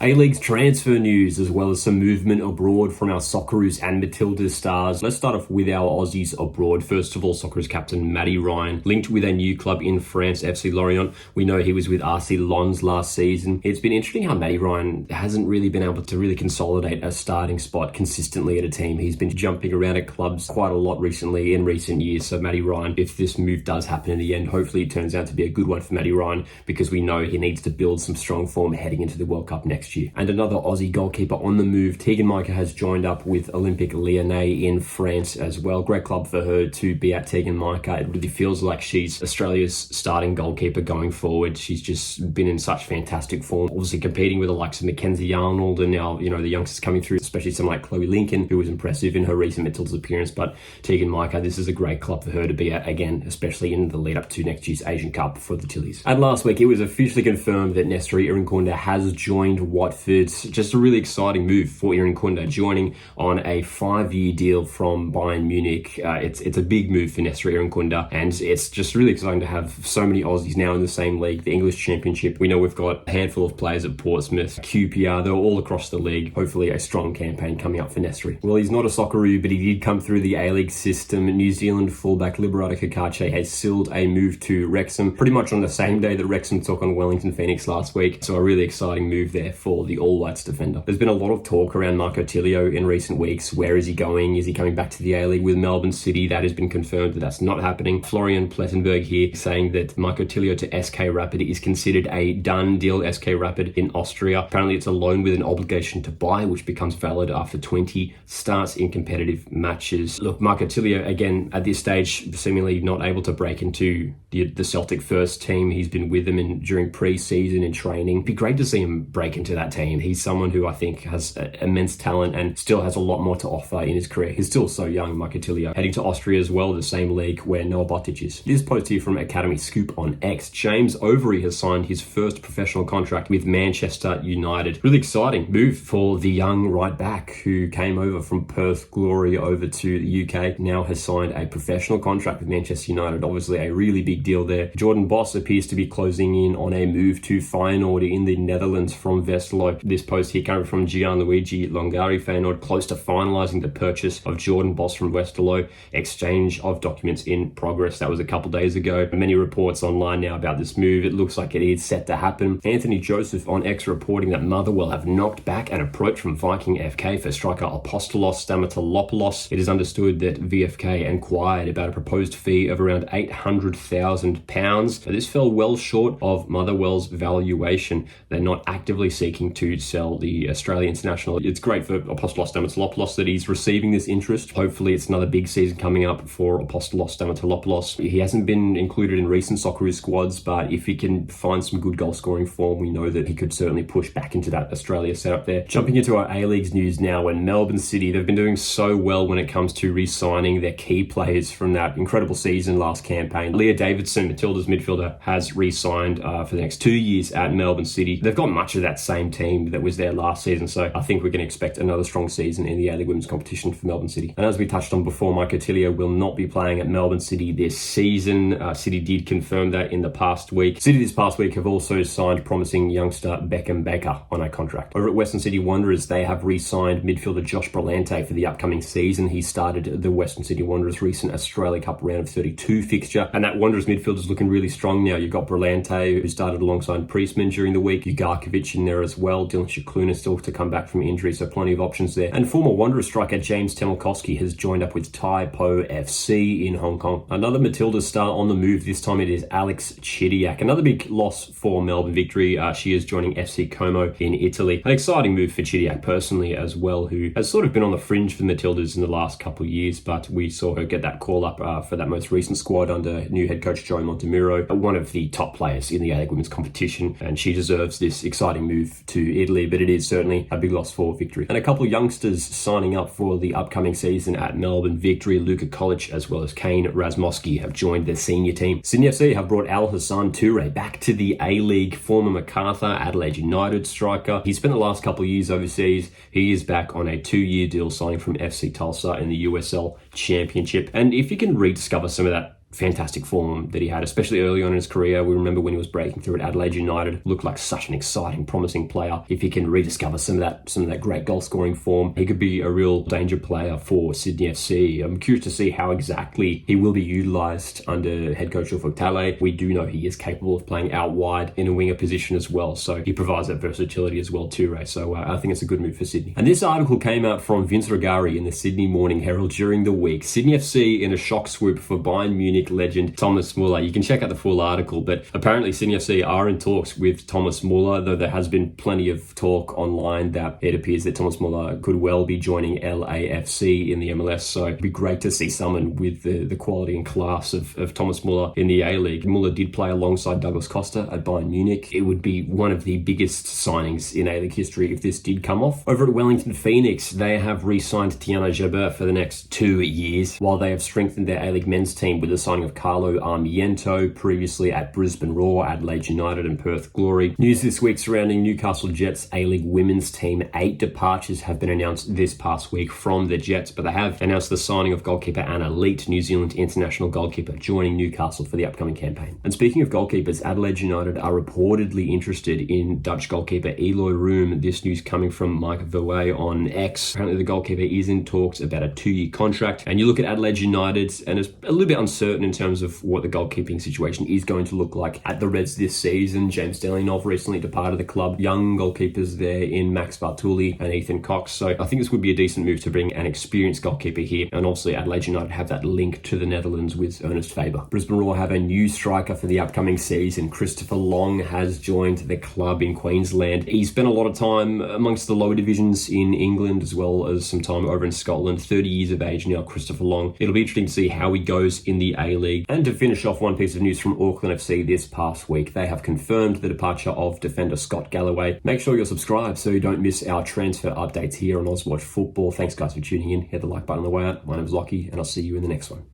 A-League's transfer news, as well as some movement abroad from our Socceroos and Matildas stars. Let's start off with our Aussies abroad. First of all, Socceroos captain Matty Ryan, linked with a new club in France, FC Lorient. We know he was with RC Lens last season. It's been interesting how Matty Ryan hasn't really been able to really consolidate a starting spot consistently at a team. He's been jumping around at clubs quite a lot recently in recent years. So Matty Ryan, if this move does happen in the end, hopefully it turns out to be a good one for Matty Ryan, because we know he needs to build some strong form heading into the World Cup next year. And another Aussie goalkeeper on the move, Tegan Micah, has joined up with Olympique Lyonnais in France as well. Great club for her to be at, Tegan Micah. It really feels like she's Australia's starting goalkeeper going forward. She's just been in such fantastic form, obviously competing with the likes of Mackenzie Arnold and now, the youngsters coming through, especially someone like Chloe Lincoln, who was impressive in her recent Matildas appearance. But Tegan Micah, this is a great club for her to be at again, especially in the lead up to next year's Asian Cup for the Tillies. And last week, it was officially confirmed that Nestori Irankunda has joined Watford. Just a really exciting move for Irankunda, joining on a 5-year deal from Bayern Munich. It's a big move for Nestori Irankunda, and it's just really exciting to have so many Aussies now in the same league, the English Championship. We know we've got a handful of players at Portsmouth, QPR, they're all across the league. Hopefully a strong campaign coming up for Nestori. Well, he's not a Socceroo, but he did come through the A-League system. New Zealand fullback Liberato Kakache has sealed a move to Wrexham, pretty much on the same day that Wrexham took on Wellington Phoenix last week. So a really exciting move there for the All Whites defender. There's been a lot of talk around Marco Tilio in recent weeks. Where is he going? Is he coming back to the A-League with Melbourne City? That has been confirmed that that's not happening. Florian Plettenberg here saying that Marco Tilio to SK Rapid is considered a done deal. SK Rapid in Austria. Apparently it's a loan with an obligation to buy, which becomes valid after 20 starts in competitive matches. Look, Marco Tilio, again, at this stage, seemingly not able to break into the Celtic first team. He's been with them during pre-season and training. It'd be great to see him break into that team. He's someone who I think has immense talent and still has a lot more to offer in his career. He's still so young, Marco Tilio. Heading to Austria as well, the same league where Noah Botic is. This post here from Academy Scoop on X. James Overy has signed his first professional contract with Manchester United. Really exciting move for the young right back who came over from Perth Glory over to the UK. Now has signed a professional contract with Manchester United. Obviously a really big deal there. Jordan Boss appears to be closing in on a move to Feyenoord in the Netherlands from Westerlo. This post here coming from Gianluigi Longari. Feyenoord close to finalising the purchase of Jordan Boss from Westerlo. Exchange of documents in progress. That was a couple days ago. Many reports online now about this move. It looks like it is set to happen. Anthony Joseph on X reporting that Motherwell have knocked back an approach from Viking FK for striker Apostolos Stamatelopoulos. It is understood that VFK inquired about a proposed fee of around £800,000. This fell well short of Motherwell's valuation. They're not actively seeking to sell the Australian international. It's great for Apostolos Stamatelopoulos that he's receiving this interest. Hopefully it's another big season coming up for Apostolos Stamatelopoulos. He hasn't been included in recent Socceroos squads, but if he can find some good goal scoring form, we know that he could certainly push back into that Australia setup there. Jumping into our A-Leagues news now, and Melbourne City, they've been doing so well when it comes to re-signing their key players from that incredible season last campaign. Leah Davidson, Matildas midfielder, has re-signed for the next 2 years at Melbourne City. They've got much of that same team that was there last season, so I think we can expect another strong season in the A-League women's competition for Melbourne City. And as we touched on before, Marco Tilio will not be playing at Melbourne City this season. City did confirm that in the past week. City this past week have also signed promising youngster Beckham Baker on a contract. Over at Western City Wanderers, they have re-signed midfielder Josh Brillante for the upcoming season. He started the Western City Wanderers' recent Australia Cup round of 32 fixture, and that Wanderers midfield is looking really strong now. You've got Brillante, who started alongside Priestman during the week. Ugarkovic in there as well. Dylan Shikluna still to come back from injury, so plenty of options there. And former Wanderers striker James Temelkowski has joined up with Tai Po FC in Hong Kong. Another Matildas star on the move. This time it is Alex Chidiac. Another big loss for Melbourne Victory. She is joining FC Como in Italy. An exciting move for Chidiac personally as well, who has sort of been on the fringe for the Matildas in the last couple of years, but we saw her get that call up for that most recent squad under new head coach Joey Montemuro, one of the top players in the A-League women's competition, and she deserves this exciting move to Italy, but it is certainly a big loss for Victory. And a couple of youngsters signing up for the upcoming season at Melbourne Victory. Luka Kolic as well as Kane Razmoski have joined the senior team. Sydney FC have brought Al Hassan Toure back to the A-League. Former Macarthur Adelaide United striker. He spent the last couple of years overseas. He is back on a 2-year deal signing from FC Tulsa in the USL Championship. And if you can rediscover some of that fantastic form that he had, especially early on in his career. We remember when he was breaking through at Adelaide United, looked like such an exciting, promising player. If he can rediscover some of that great goal scoring form, he could be a real danger player for Sydney FC. I'm curious to see how exactly he will be utilised under head coach Ufuk Talay. We do know he is capable of playing out wide in a winger position as well, so he provides that versatility as well too, Ray. So I think it's a good move for Sydney. And this article came out from Vince Regari in the Sydney Morning Herald during the week. Sydney FC in a shock swoop for Bayern Munich legend Thomas Muller. You can check out the full article, but apparently Sydney FC are in talks with Thomas Muller, though there has been plenty of talk online that it appears that Thomas Muller could well be joining LAFC in the MLS. So it'd be great to see someone with the quality and class of Thomas Muller in the A-League. Muller did play alongside Douglas Costa at Bayern Munich. It would be one of the biggest signings in A-League history if this did come off. Over at Wellington Phoenix, they have re-signed Tiana Jabeur for the next 2 years, while they have strengthened their A-League men's team with the signing of Carlo Armiento, previously at Brisbane Roar, Adelaide United and Perth Glory. News this week surrounding Newcastle Jets A-League women's team. 8 departures have been announced this past week from the Jets, but they have announced the signing of goalkeeper Anna Leet, New Zealand international goalkeeper, joining Newcastle for the upcoming campaign. And speaking of goalkeepers, Adelaide United are reportedly interested in Dutch goalkeeper Eloy Room. This news coming from Mike Verwey on X. Apparently the goalkeeper is in talks about a 2-year contract. And you look at Adelaide United, and it's a little bit uncertain in terms of what the goalkeeping situation is going to look like at the Reds this season. James Delinov recently departed the club. Young goalkeepers there in Max Bartoli and Ethan Cox. So I think this would be a decent move to bring an experienced goalkeeper here. And obviously Adelaide United have that link to the Netherlands with Ernest Faber. Brisbane Roar have a new striker for the upcoming season. Christopher Long has joined the club in Queensland. He spent a lot of time amongst the lower divisions in England as well as some time over in Scotland. 30 years of age now, Christopher Long. It'll be interesting to see how he goes in the A-League. And to finish off, one piece of news from Auckland FC this past week. They have confirmed the departure of defender Scott Galloway. Make sure you're subscribed so you don't miss our transfer updates here on Auswatch Football. Thanks guys for tuning in. Hit the like button on the way out. My name is Lockie and I'll see you in the next one.